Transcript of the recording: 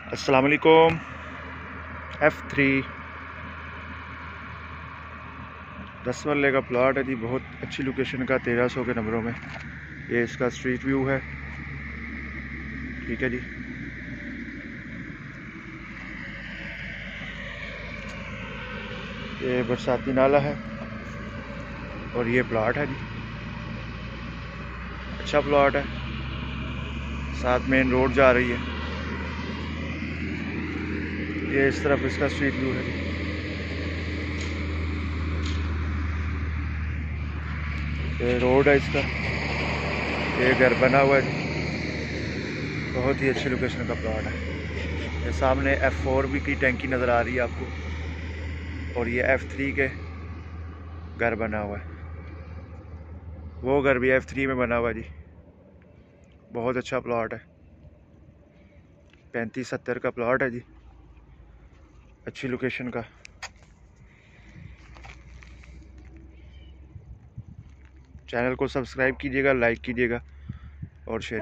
अस्सलाम वालेकुम। F3 10 मरले का प्लॉट है जी, बहुत अच्छी लोकेशन का, 1300 के नंबरों में। ये इसका स्ट्रीट व्यू है, ठीक है जी। ये बरसाती नाला है और ये प्लॉट है जी, अच्छा प्लॉट है, साथ मेन रोड जा रही है। ये इस तरफ इसका स्ट्रीट व्यू है। ये रोड है इसका, ये घर बना हुआ है, बहुत ही अच्छी लोकेशन का प्लॉट है। ये सामने F4 भी की टैंकी नज़र आ रही है आपको, और ये F3 के घर बना हुआ है। वो घर भी F3 में बना हुआ है जी, बहुत अच्छा प्लॉट है। 35-70 का प्लॉट है जी, अच्छी लोकेशन का। चैनल को सब्सक्राइब कीजिएगा, लाइक कीजिएगा और शेयर।